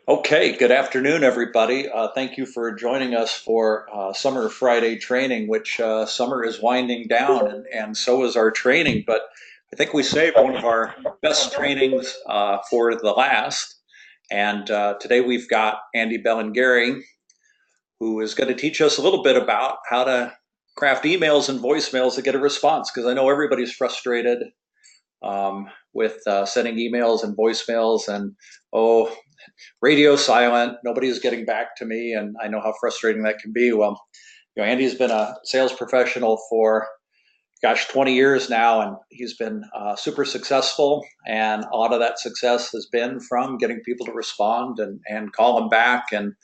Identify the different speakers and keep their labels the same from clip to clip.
Speaker 1: Okay, good afternoon, everybody. Thank you for joining us for Summer Friday training, which summer is winding down, and so is our training. But I think we saved one of our best trainings for the last. And today we've got Andy Bellingary, who is going to teach us a little bit about how to craft emails and voicemails to get a response, because I know everybody's frustrated with sending emails and voicemails and, oh, radio silent, nobody's getting back to me, and I know how frustrating that can be. Well, Andy's been a sales professional for, gosh, 20 years now, and he's been super successful, and a lot of that success has been from getting people to respond and call them back. And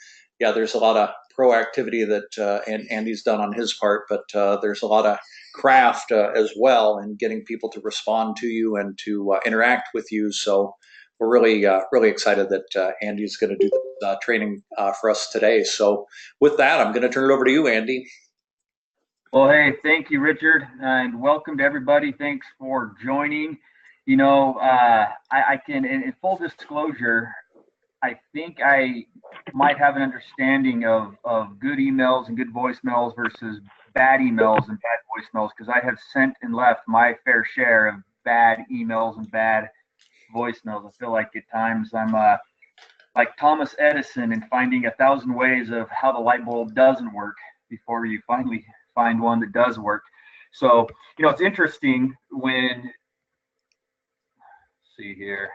Speaker 1: yeah, there's a lot of proactivity that Andy's done on his part, but there's a lot of craft as well in getting people to respond to you and to interact with you. So we're really excited that Andy's going to do this training for us today. So with that, I'm going to turn it over to you, Andy.
Speaker 2: Well, hey, thank you, Richard, and welcome to everybody. Thanks for joining. I can, in full disclosure, I think I might have an understanding of good emails and good voicemails versus bad emails and bad voicemails because I have sent and left my fair share of bad emails and bad voicemails. I feel like at times I'm like Thomas Edison and finding 1,000 ways of how the light bulb doesn't work before you finally find one that does work. So, it's interesting when, see here,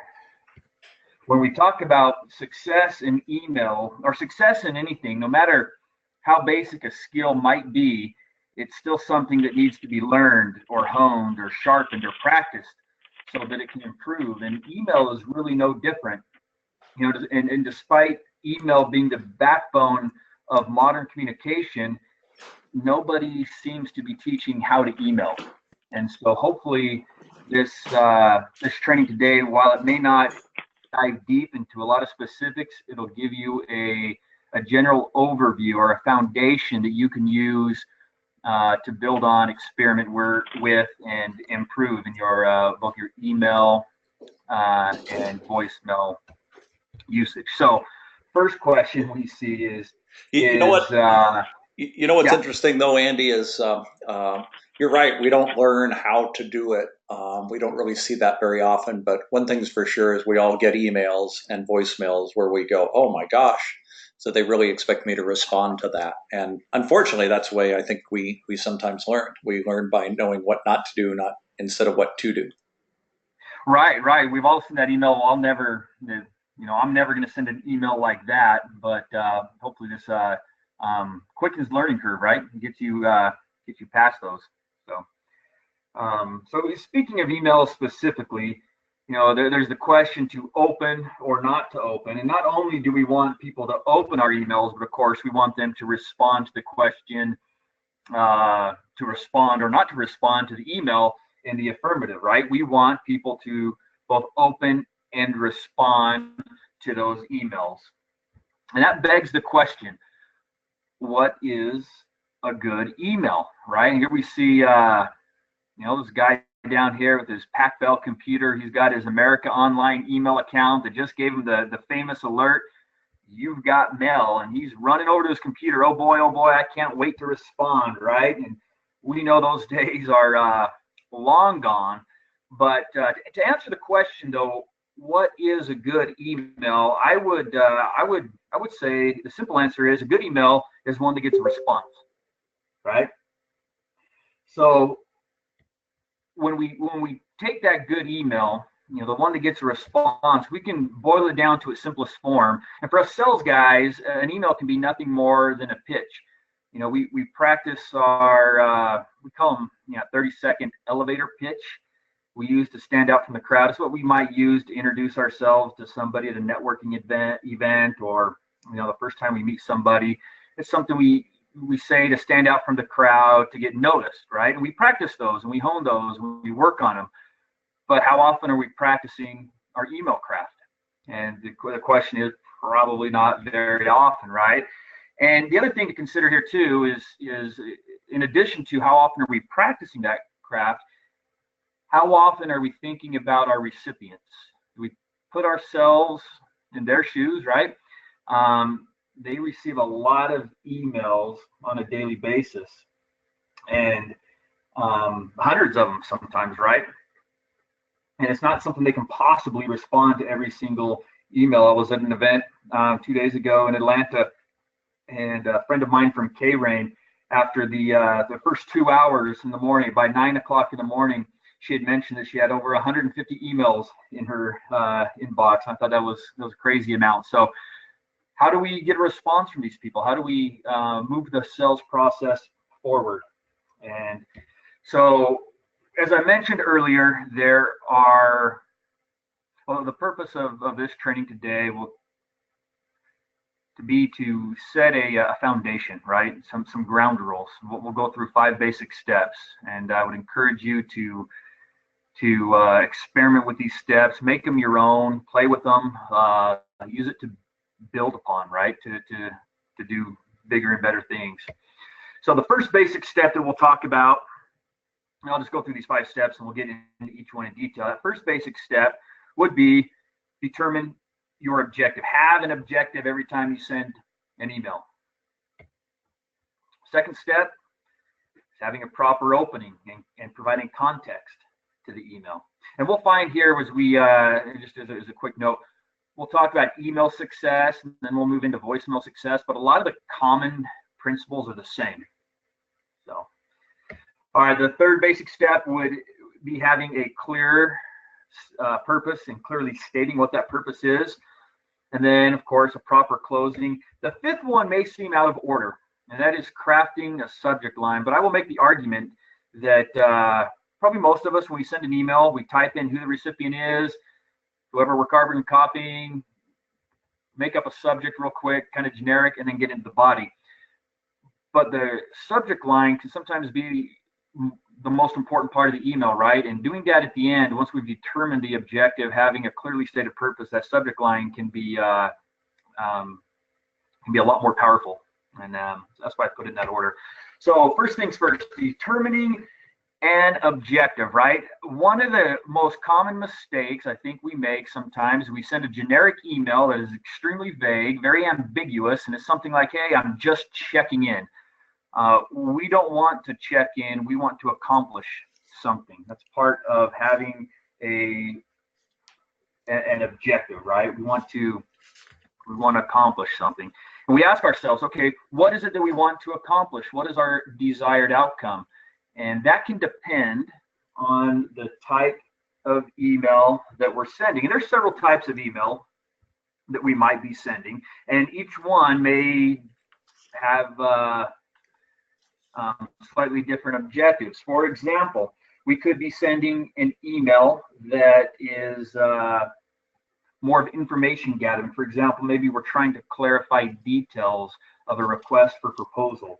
Speaker 2: when we talk about success in email or success in anything, no matter how basic a skill might be, it's still something that needs to be learned or honed or sharpened or practiced so that it can improve. And email is really no different. And despite email being the backbone of modern communication, nobody seems to be teaching how to email. And so hopefully this training today, while it may not dive deep into a lot of specifics, it'll give you a general overview or a foundation that you can use to build on, experiment with, and improve in your both your email and voicemail usage. So, first question we see is
Speaker 1: You know what?
Speaker 2: is uh,
Speaker 1: You know what's
Speaker 2: yeah,
Speaker 1: interesting though, Andy, is you're right. We don't learn how to do it. We don't really see that very often. But one thing's for sure is we all get emails and voicemails where we go, "Oh my gosh!" So they really expect me to respond to that. And unfortunately, that's the way I think we sometimes learn. We learn by knowing what not to do, not instead of what to do.
Speaker 2: right. We've all seen that email. I'm never going to send an email like that. But hopefully, this quickens learning curve, right? Gets you past those. So, so speaking of emails specifically, there's the question to open or not to open. And not only do we want people to open our emails, but of course we want them to respond to the question, to respond or not to respond to the email in the affirmative, right? We want people to both open and respond to those emails. And that begs the question, what is a good email, right? And here we see this guy down here with his Pac Bell computer. He's got his America Online email account that just gave him the famous alert, "You've got mail," and he's running over to his computer. Oh boy, I can't wait to respond, right? And we know those days are long gone. But to answer the question though, what is a good email? I would say the simple answer is a good email is one that gets a response, right? So when we take that good email, the one that gets a response, we can boil it down to its simplest form. And for us sales guys, an email can be nothing more than a pitch. We practice our we call them 30-second elevator pitch. We use to stand out from the crowd. It's what we might use to introduce ourselves to somebody at a networking event, or the first time we meet somebody. It's something we say to stand out from the crowd, to get noticed, right? And we practice those and we hone those and we work on them. But how often are we practicing our email craft? And the question is probably not very often, right? And the other thing to consider here too is in addition to how often are we practicing that craft, how often are we thinking about our recipients? Do we put ourselves in their shoes, right? they receive a lot of emails on a daily basis, and hundreds of them sometimes, right? And it's not something they can possibly respond to every single email. I was at an event 2 days ago in Atlanta, and a friend of mine from K-Rain, after the first 2 hours in the morning, by 9 o'clock in the morning, she had mentioned that she had over 150 emails in her inbox. I thought that was a crazy amount. So how do we get a response from these people? How do we move the sales process forward? And so, as I mentioned earlier, there are, well, the purpose of this training today will be to set a foundation, right? Some ground rules. We'll go through 5 basic steps, and I would encourage you to experiment with these steps, make them your own, play with them, use it to build upon, right? To do bigger and better things. So the first basic step that we'll talk about, and I'll just go through these 5 steps and we'll get into each one in detail. That first basic step would be determine your objective. Have an objective every time you send an email. Second step is having a proper opening and providing context to the email. And we'll find here, as we just as a quick note, we'll talk about email success, and then we'll move into voicemail success, but a lot of the common principles are the same. So, all right, the third basic step would be having a clear purpose and clearly stating what that purpose is. And then, of course, a proper closing. The fifth one may seem out of order, and that is crafting a subject line. But I will make the argument that probably most of us, when we send an email, we type in who the recipient is, whoever we're carbon copying, make up a subject real quick, kind of generic, and then get into the body. But the subject line can sometimes be the most important part of the email, right? And doing that at the end, once we've determined the objective, having a clearly stated purpose, that subject line can be a lot more powerful. And that's why I put it in that order. So first things first, determining an objective, right? One of the most common mistakes I think we make sometimes, we send a generic email that is extremely vague, very ambiguous, and it's something like, hey, I'm just checking in. We don't want to check in. We want to accomplish something. That's part of having an objective, right? We want to accomplish something. And we ask ourselves, okay, what is it that we want to accomplish? What is our desired outcome? And that can depend on the type of email that we're sending. And there's several types of email that we might be sending, and each one may have slightly different objectives. For example, we could be sending an email that is more of information gathering. For example, maybe we're trying to clarify details of a request for proposal.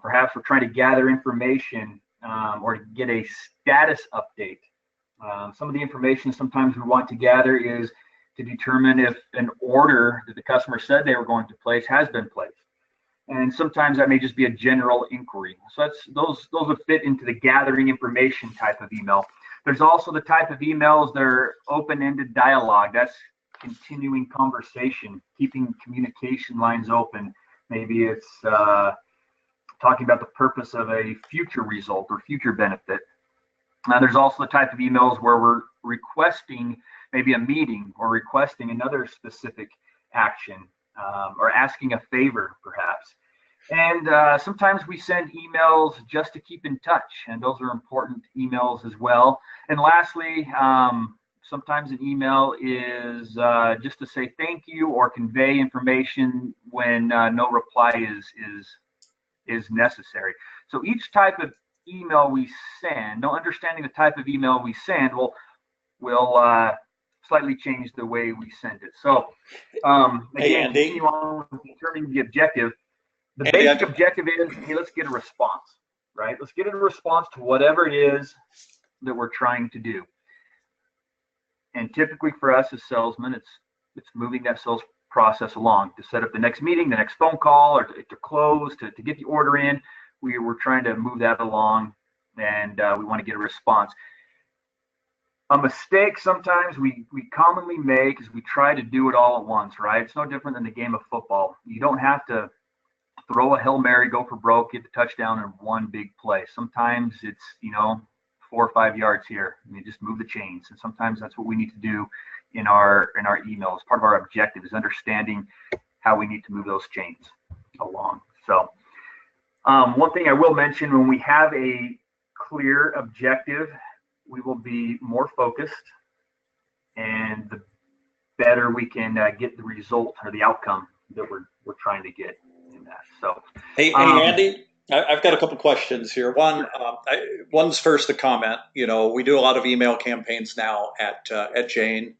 Speaker 2: Perhaps we're trying to gather information or get a status update. Some of the information sometimes we want to gather is to determine if an order that the customer said they were going to place has been placed. And sometimes that may just be a general inquiry. So those would fit into the gathering information type of email. There's also the type of emails that are open-ended dialogue. That's continuing conversation, keeping communication lines open. Maybe it's talking about the purpose of a future result or future benefit. There's also the type of emails where we're requesting maybe a meeting or requesting another specific action or asking a favor, perhaps. And sometimes we send emails just to keep in touch, and those are important emails as well. And lastly, sometimes an email is just to say thank you or convey information when no reply is necessary. So each type of email we send, understanding the type of email we send will slightly change the way we send it. So again, continue on with determining the objective. The basic objective is, hey, let's get a response, right? Let's get a response to whatever it is that we're trying to do. And typically for us as salesmen, it's moving that sales process along to set up the next meeting, the next phone call, or to close, to get the order in. We're trying to move that along, and we want to get a response. A mistake sometimes we commonly make is we try to do it all at once, right? It's no different than the game of football. You don't have to throw a Hail Mary, go for broke, get the touchdown in one big play. Sometimes it's, 4 or 5 yards here. Just move the chains. And sometimes that's what we need to do in our emails. Part of our objective is understanding how we need to move those chains along. So one thing I will mention, when we have a clear objective, we will be more focused, and the better we can get the result or the outcome that we're trying to get in that. So,
Speaker 1: hey, Andy, I've got a couple questions here. One's first a comment. We do a lot of email campaigns now at Jane.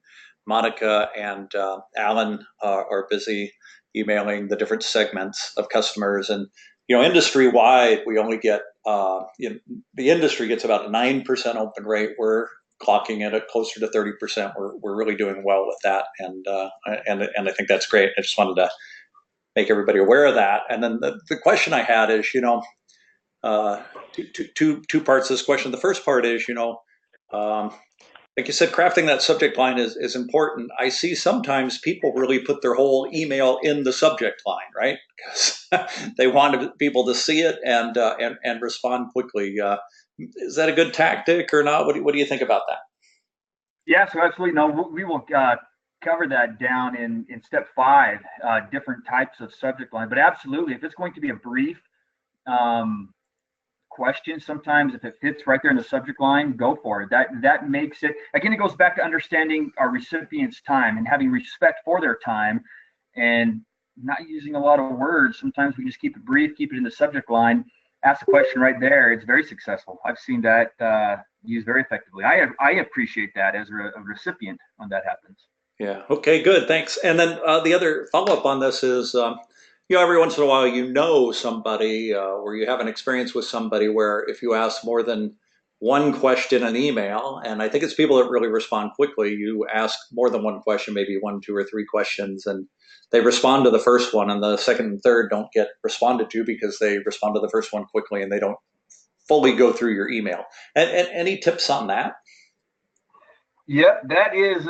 Speaker 1: Monica and Alan are busy emailing the different segments of customers, and industry wide, we only get the industry gets about a 9% open rate. We're clocking it at closer to 30%. We're really doing well with that, and I think that's great. I just wanted to make everybody aware of that. And then the question I had is, two parts of this question. The first part is, like you said, crafting that subject line is important. I see sometimes people really put their whole email in the subject line, right? Because they want people to see it and respond quickly. Is that a good tactic or not? What do you think about that?
Speaker 2: Yeah, so absolutely. No, we will cover that down in step 5, different types of subject line. But absolutely, if it's going to be a brief question, sometimes if it fits right there in the subject line, go for it. That makes it, again, it goes back to understanding our recipient's time and having respect for their time and not using a lot of words. Sometimes we just keep it brief, keep it in the subject line, ask the question right there. It's very successful. I've seen that used very effectively. I appreciate that as a recipient when that happens.
Speaker 1: Yeah. Okay, good. Thanks. And then the other follow-up on this is, every once in a while, somebody or you have an experience with somebody where if you ask more than one question in an email, and I think it's people that really respond quickly, you ask more than one question, maybe 1, 2, or 3 questions, and they respond to the first one, and the second and third don't get responded to because they respond to the first one quickly and they don't fully go through your email. And any tips on that?
Speaker 2: Yep, that is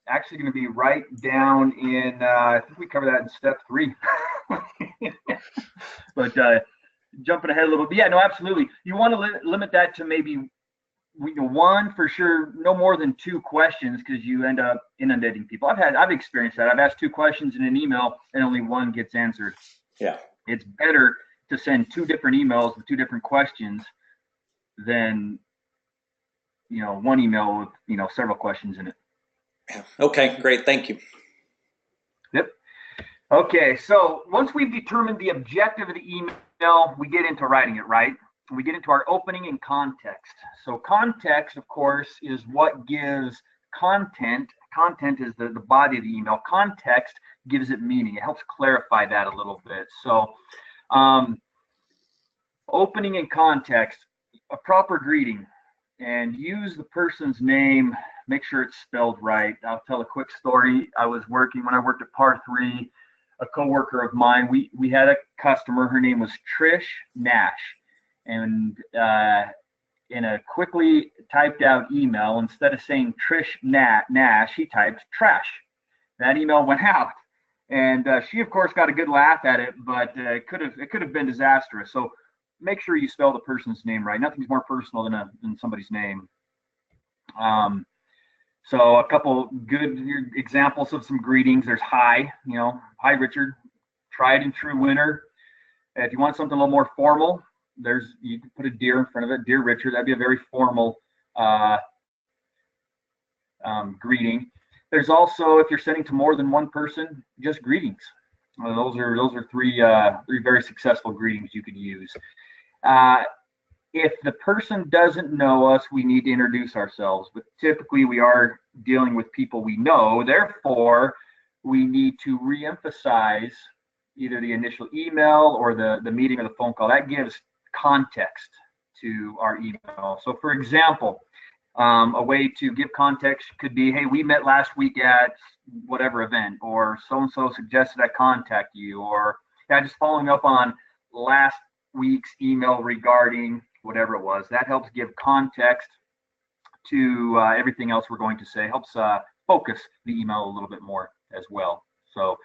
Speaker 2: actually going to be right down in, I think we cover that in step 3. But jumping ahead a little bit, yeah, no, absolutely. You want to limit that to maybe one, for sure, no more than 2 questions, because you end up inundating people. I've experienced that. I've asked 2 questions in an email and only 1 gets answered.
Speaker 1: Yeah,
Speaker 2: it's better to send 2 different emails with 2 different questions than 1 email with several questions in it.
Speaker 1: Okay, great. Thank you.
Speaker 2: Yep. Okay, so once we've determined the objective of the email, we get into writing it, right? We get into our opening and context. So context, of course, is what gives content. Content is the body of the email. Context gives it meaning. It helps clarify that a little bit. So opening and context, a proper greeting, and use the person's name. Make sure it's spelled right. I'll tell a quick story. When I worked at Par 3, a coworker of mine, we had a customer, her name was Trish Nash. And in a quickly typed out email, instead of saying Trish Nash, he typed trash. That email went out. And she, of course, got a good laugh at it, but it could have been disastrous. So make sure you spell the person's name right. Nothing's more personal than somebody's name. So a couple good examples of some greetings. There's hi, hi Richard, tried and true winner. If you want something a little more formal, you can put a dear in front of it. Dear Richard, that'd be a very formal greeting. There's also, if you're sending to more than one person, just greetings. Those are 3 very successful greetings you could use. If the person doesn't know us, we need to introduce ourselves. But typically, we are dealing with people we know. Therefore, we need to reemphasize either the initial email or the meeting or the phone call. That gives context to our email. So, for example, a way to give context could be, hey, we met last week at whatever event, or so-and-so suggested I contact you, or just following up on last week's email regarding whatever it was. That helps give context to everything else we're going to say, helps focus the email a little bit more as well. So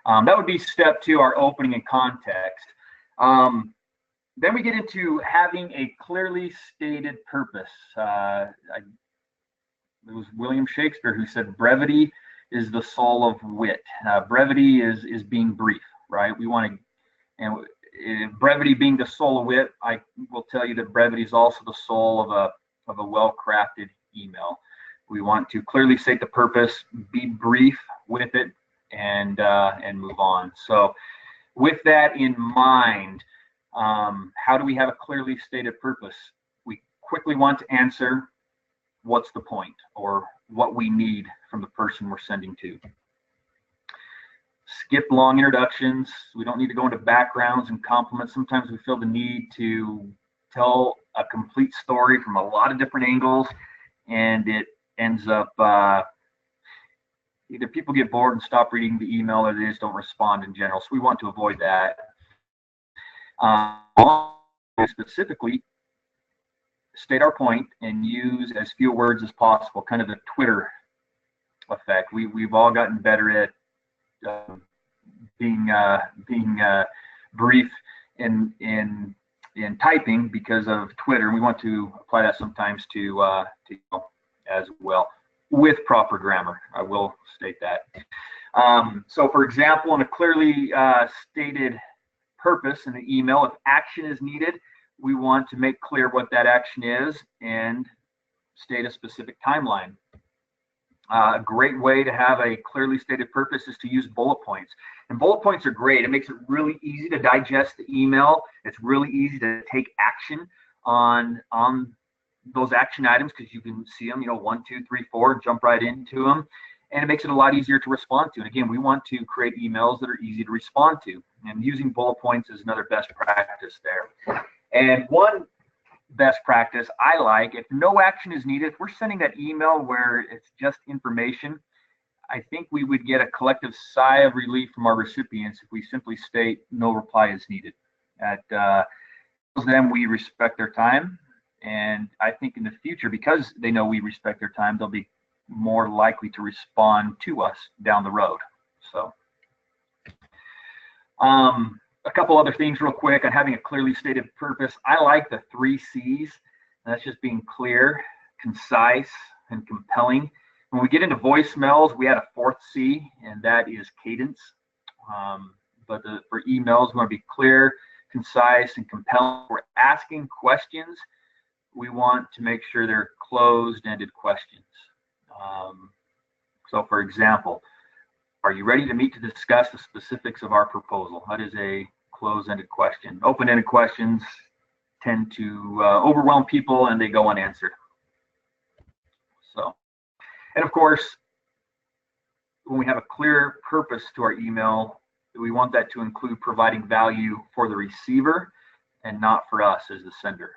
Speaker 2: that would be step 2, our opening and context. Then we get into having a clearly stated purpose. It was William Shakespeare who said, brevity is the soul of wit. Brevity is being brief, right? We want to, and brevity being the soul of wit, I will tell you that brevity is also the soul of a well-crafted email. We want to clearly state the purpose, be brief with it, and move on. So with that in mind, how do we have a clearly stated purpose? We quickly want to answer, what's the point, or what we need from the person we're sending to. Skip long introductions. We don't need to go into backgrounds and compliments. Sometimes we feel the need to tell a complete story from a lot of different angles, and it ends up either people get bored and stop reading the email, or they just don't respond in general. So we want to avoid that. Specifically, state our point and use as few words as possible, kind of the Twitter effect. We've all gotten better at being brief in typing because of Twitter. We want to apply that sometimes to as well, with proper grammar. I will state that. So for example, in a clearly stated purpose in the email, if action is needed, we want to make clear what that action is and state a specific timeline. A great way to have a clearly stated purpose is to use bullet points. And bullet points are great. It makes it really easy to digest the email. It's really easy to take action on those action items because you can see them, 1, 2, 3, 4, jump right into them. And it makes it a lot easier to respond to. And again, we want to create emails that are easy to respond to. And using bullet points is another best practice there. And one best practice I like, if no action is needed, if we're sending that email where it's just information, I think we would get a collective sigh of relief from our recipients if we simply state no reply is needed. At them, we respect their time. And I think in the future, because they know we respect their time, they'll be more likely to respond to us down the road. So a couple other things real quick on having a clearly stated purpose. I like the 3 C's. That's just being clear, concise, and compelling. When we get into voicemails, we add a 4th C, and that is cadence. But for emails, we want to be clear, concise, and compelling. We're asking questions. We want to make sure they're closed-ended questions. So for example, are you ready to meet to discuss the specifics of our proposal? That is a closed-ended question. Open-ended questions tend to overwhelm people and they go unanswered. So, and of course, when we have a clear purpose to our email, we want that to include providing value for the receiver and not for us as the sender.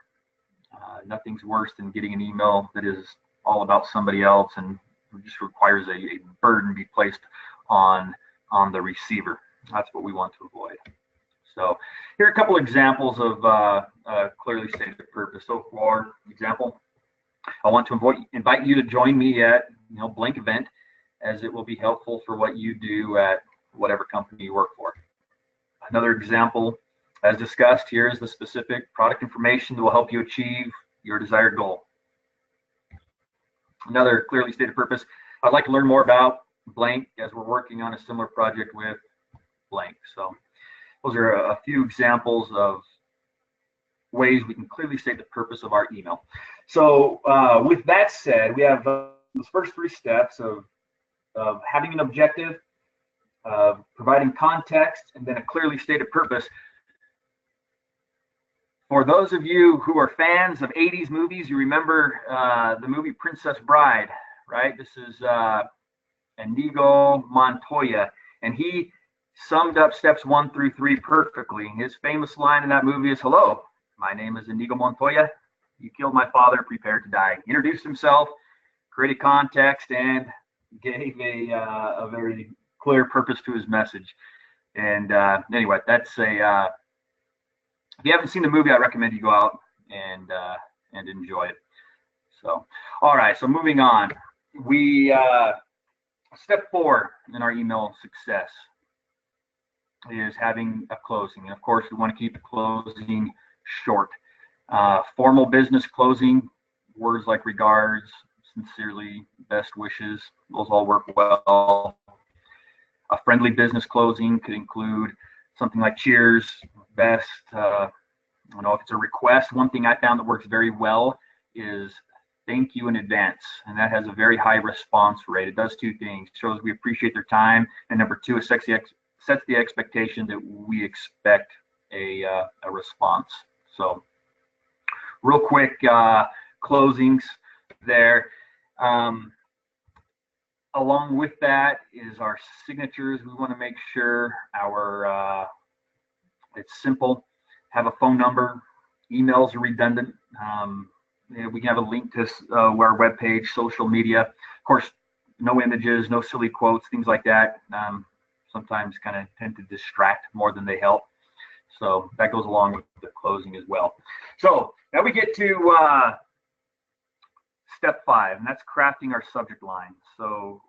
Speaker 2: Nothing's worse than getting an email that is all about somebody else and just requires a burden be placed on the receiver. That's what we want to avoid. So here are a couple examples of clearly stated purpose. So for example, I want to invite you to join me at blank event, as it will be helpful for what you do at whatever company you work for. Another example, as discussed, here is the specific product information that will help you achieve your desired goal. Another clearly stated purpose, I'd like to learn more about blank as we're working on a similar project with blank. So those are a few examples of ways we can clearly state the purpose of our email. So with that said, we have those first 3 steps of having an objective, providing context, and then a clearly stated purpose. For those of you who are fans of 80s movies, you remember the movie Princess Bride, right? This is Inigo Montoya, and he summed up steps 1 through 3 perfectly. His famous line in that movie is, "Hello, my name is Inigo Montoya. You killed my father, prepare to die." He introduced himself, created context, and gave a very clear purpose to his message. And anyway, that's a if you haven't seen the movie, I recommend you go out and enjoy it. So, all right. So moving on, we step 4 in our email success is having a closing. And of course, we want to keep the closing short. Formal business closing, words like regards, sincerely, best wishes, those all work well. A friendly business closing could include something like cheers, best. I don't know if it's a request. One thing I found that works very well is thank you in advance, and that has a very high response rate. It does two things: shows we appreciate their time, and number two, it sets the expectation that we expect a response. So, real quick closings there. Along with that is our signatures. We want to make sure our it's simple. Have a phone number. Emails are redundant. We can have a link to our webpage, social media. Of course, no images, no silly quotes, things like that. Sometimes kind of tend to distract more than they help. So that goes along with the closing as well. So now we get to step 5, and that's crafting our subject line. So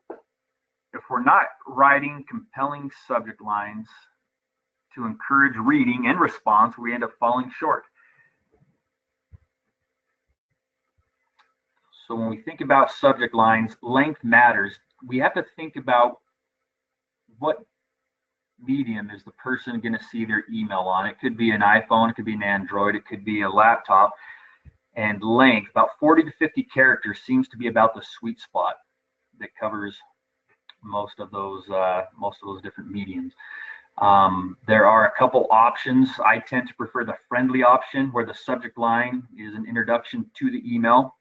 Speaker 2: if we're not writing compelling subject lines to encourage reading and response, we end up falling short. So when we think about subject lines, length matters. We have to think about what medium is the person going to see their email on. It could be an iPhone, it could be an Android, it could be a laptop. And length, about 40 to 50 characters, seems to be about the sweet spot that covers most of those different mediums. There are a couple options. I tend to prefer the friendly option, where the subject line is an introduction to the email.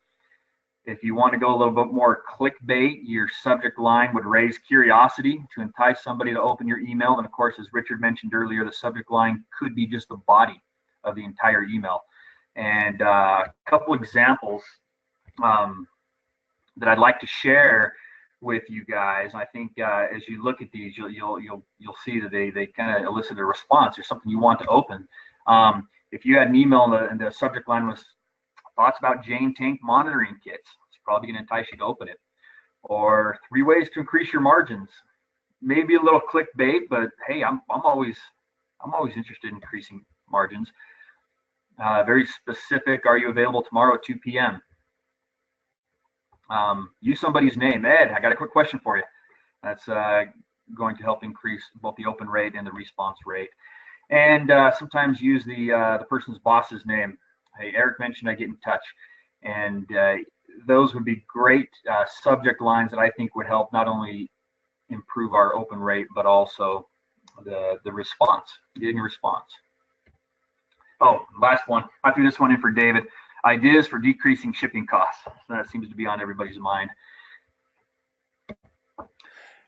Speaker 2: If you want to go a little bit more clickbait, your subject line would raise curiosity to entice somebody to open your email. And of course, as Richard mentioned earlier, the subject line could be just the body of the entire email. And a couple examples that I'd like to share with you guys. I think as you look at these, you'll see that they kind of elicit a response or something you want to open. If you had an email and the subject line was thoughts about Jane Tank monitoring kits, it's probably going to entice you to open it. Or 3 ways to increase your margins. Maybe a little clickbait, but hey, I'm always interested in increasing margins. Very specific. Are you available tomorrow at 2 p.m.? Use somebody's name. Ed, I got a quick question for you. That's going to help increase both the open rate and the response rate. And sometimes use the person's boss's name. Hey, Eric mentioned I get in touch. And those would be great subject lines that I think would help not only improve our open rate, but also the response, getting a response. Oh, last one. I threw this one in for David. Ideas for decreasing shipping costs. So that seems to be on everybody's mind.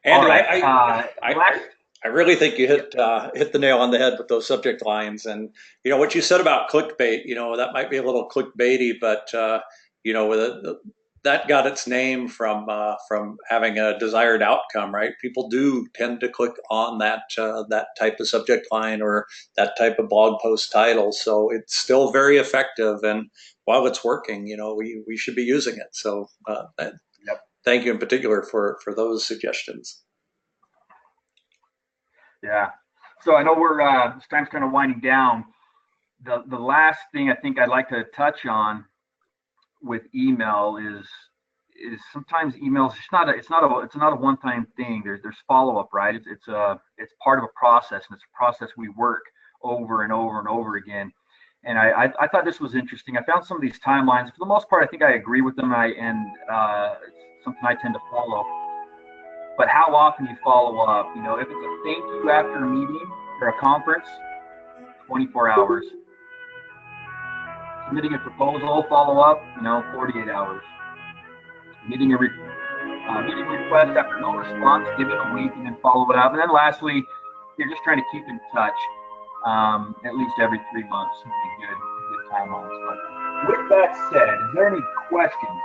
Speaker 1: And right. I really think you hit the nail on the head with those subject lines. And you know what you said about clickbait. You know, that might be a little clickbaity, but you know, that got its name from having a desired outcome, right? People do tend to click on that type of subject line or that type of blog post title. So it's still very effective, and while it's working, you know, we should be using it. So
Speaker 2: yep.
Speaker 1: Thank you in particular for those suggestions.
Speaker 2: Yeah. So I know this time's kind of winding down. The last thing I think I'd like to touch on with email is sometimes emails it's not a one-time thing. There's follow-up, right? It's part of a process, and it's a process we work over and over and over again. And I thought this was interesting. I found some of these timelines. For the most part, I think I agree with them. It's something I tend to follow. But how often you follow up? You know, if it's a thank you after a meeting or a conference, 24 hours. Submitting a proposal, follow up, 48 hours. Meeting a meeting request after no response, give it a week and then follow it up. And then lastly, you're just trying to keep in touch at least every 3 months. Good timelines. But with that said, is there any questions?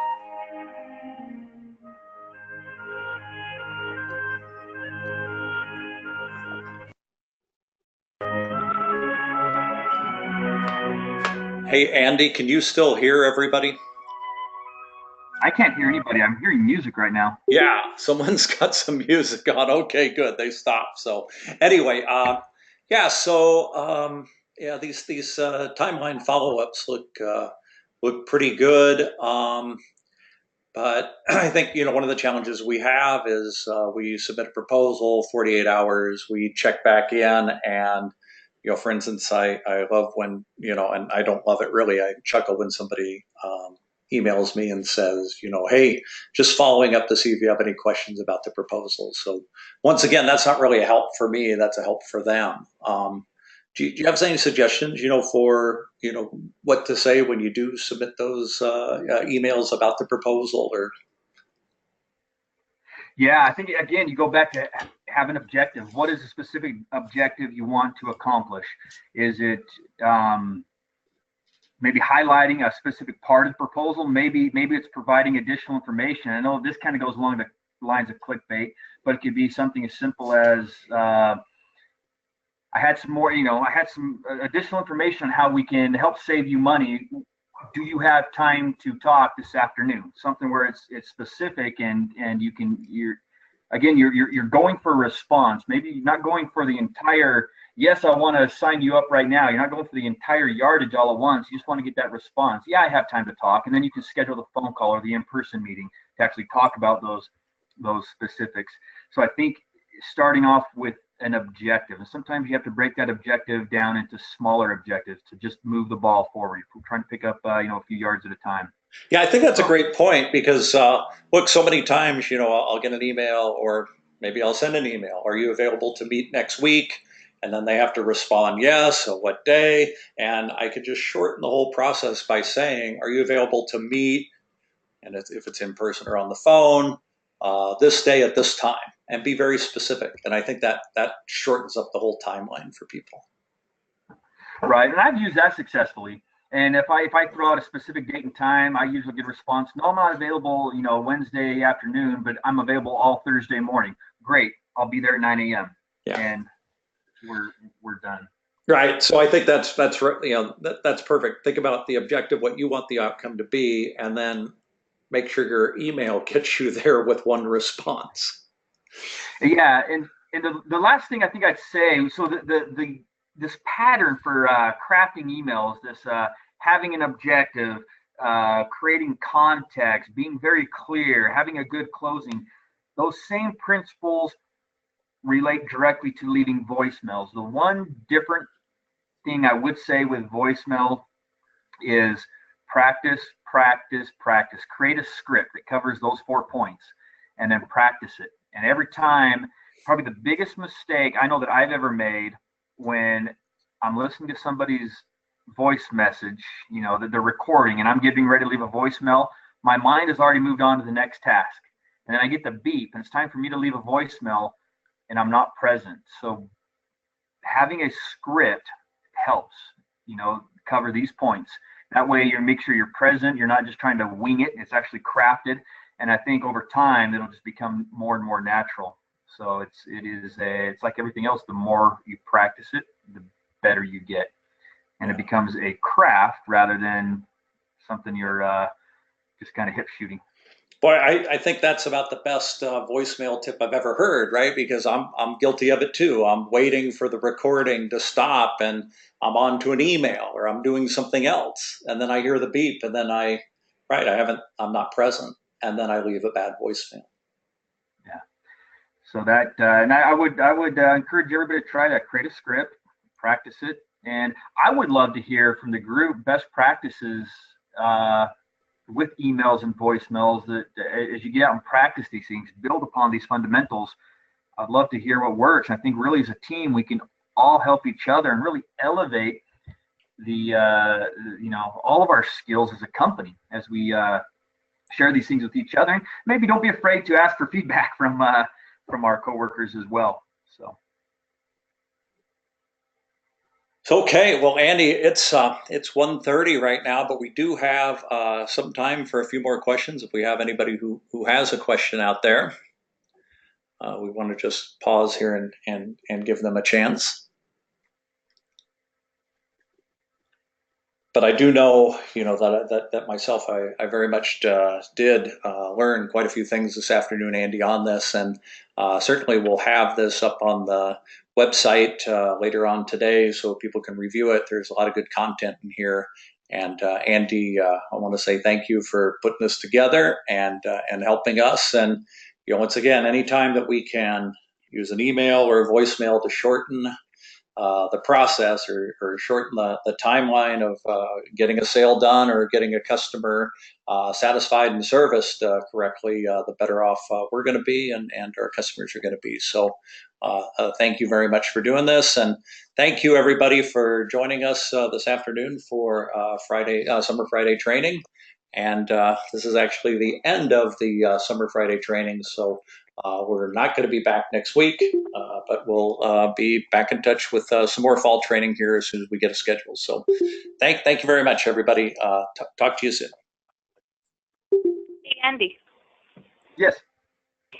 Speaker 1: Hey, Andy, can you still hear everybody?
Speaker 2: I can't hear anybody. I'm hearing music right now.
Speaker 1: Yeah, someone's got some music on. Okay, good. They stopped. So anyway, yeah. Yeah, these timeline follow-ups look pretty good. But I think one of the challenges we have is we submit a proposal, 48 hours, we check back in, and for instance, I love when and I don't love it really. I chuckle when somebody emails me and says, hey, just following up to see if you have any questions about the proposal. So once again, that's not really a help for me. That's a help for them. Do you have any suggestions, for what to say when you do submit those emails about the proposal? Or
Speaker 2: Yeah, I think again, you go back to have an objective. What is the specific objective you want to accomplish? Is it maybe highlighting a specific part of the proposal? Maybe it's providing additional information. I know this kind of goes along the lines of clickbait, but it could be something as simple as I had some more, I had some additional information on how we can help save you money. Do you have time to talk this afternoon? Something where it's specific and you're going for a response. Maybe you're not going for the entire, yes, I want to sign you up right now. You're not going for the entire yardage all at once. You just want to get that response. Yeah, I have time to talk. And then you can schedule the phone call or the in-person meeting to actually talk about those specifics. So I think starting off with an objective, and sometimes you have to break that objective down into smaller objectives to just move the ball forward. You're trying to pick up a few yards at a time.
Speaker 1: yeah, I think that's a great point because look, so many times I'll get an email or maybe I'll send an email. Are you available to meet next week? And then they have to respond yes. So what day? And I could just shorten the whole process by saying, are you available to meet? And if it's in person or on the phone, this day at this time, and be very specific. And I think that shortens up the whole timeline for people.
Speaker 2: Right, and I've used that successfully. And if I throw out a specific date and time, I usually get a response. No, I'm not available, Wednesday afternoon, but I'm available all Thursday morning. Great, I'll be there at 9 a.m.
Speaker 1: Yeah.
Speaker 2: And we're done.
Speaker 1: Right. So I think that's that's perfect. Think about the objective, what you want the outcome to be, and then make sure your email gets you there with one response.
Speaker 2: Yeah, and the last thing I think I'd say, so the this pattern for crafting emails, this having an objective, creating context, being very clear, having a good closing, those same principles relate directly to leaving voicemails. The one different thing I would say with voicemail is practice, practice, practice. Create a script that covers those 4 points and then practice it. And every time, probably the biggest mistake I know that I've ever made when I'm listening to somebody's voice message, that they're recording and I'm getting ready to leave a voicemail, my mind has already moved on to the next task. And then I get the beep and it's time for me to leave a voicemail and I'm not present. So having a script helps, cover these points. That way you make sure you're present. You're not just trying to wing it. It's actually crafted. And I think over time, it'll just become more and more natural. So it's like everything else. The more you practice it, the better you get. And it becomes a craft rather than something you're just kind of hip shooting.
Speaker 1: Boy, I think that's about the best voicemail tip I've ever heard, right? Because I'm guilty of it too. I'm waiting for the recording to stop and I'm on to an email or I'm doing something else. And then I hear the beep and then I'm not present. And then I leave a bad voicemail.
Speaker 2: Yeah. So that, and I would encourage everybody to try to create a script, practice it. And I would love to hear from the group best practices with emails and voicemails that as you get out and practice these things, build upon these fundamentals. I'd love to hear what works. I think really as a team, we can all help each other and really elevate the all of our skills as a company as we share these things with each other. And maybe don't be afraid to ask for feedback from our coworkers as well.
Speaker 1: So okay, well, Andy, it's 1:30 right now, but we do have some time for a few more questions. If we have anybody who has a question out there, we want to just pause here and give them a chance. but I do know, that myself, I very much did learn quite a few things this afternoon, Andy, on this, and certainly we'll have this up on the website later on today so people can review it. There's a lot of good content in here. And Andy, I want to say thank you for putting this together and helping us. And once again, anytime that we can use an email or a voicemail to shorten the process or shorten the timeline of getting a sale done or getting a customer satisfied and serviced correctly, the better off we're going to be and our customers are going to be. So thank you very much for doing this. And thank you, everybody, for joining us this afternoon for Summer Friday training. And this is actually the end of the Summer Friday training. So we're not going to be back next week, but we'll be back in touch with some more fall training here as soon as we get a schedule. So thank you very much, everybody. Talk to you soon.
Speaker 3: Hey, Andy.
Speaker 2: Yes.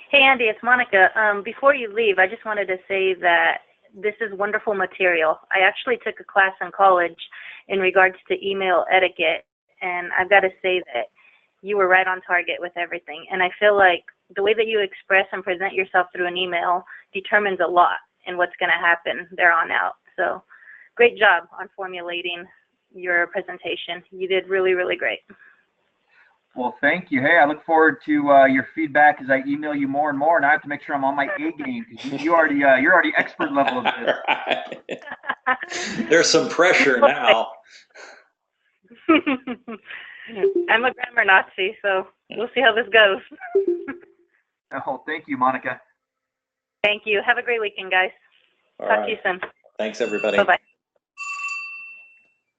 Speaker 3: Hey, Andy, it's Monica. Before you leave, I just wanted to say that this is wonderful material. I actually took a class in college in regards to email etiquette, and I've got to say that you were right on target with everything. And I feel like the way that you express and present yourself through an email determines a lot in what's going to happen there on out. So great job on formulating your presentation. You did really, really great.
Speaker 2: Well, thank you. Hey, I look forward to your feedback as I email you more and more, and I have to make sure I'm on my A game because you're already expert level of this.
Speaker 1: Right. There's some pressure now.
Speaker 3: I'm a grammar Nazi, so we'll see how this goes.
Speaker 2: Oh, thank you, Monica.
Speaker 3: Thank you. Have a great weekend, guys.
Speaker 1: All
Speaker 3: Talk
Speaker 1: right.
Speaker 3: to you soon.
Speaker 1: Thanks, everybody.
Speaker 3: Bye-bye.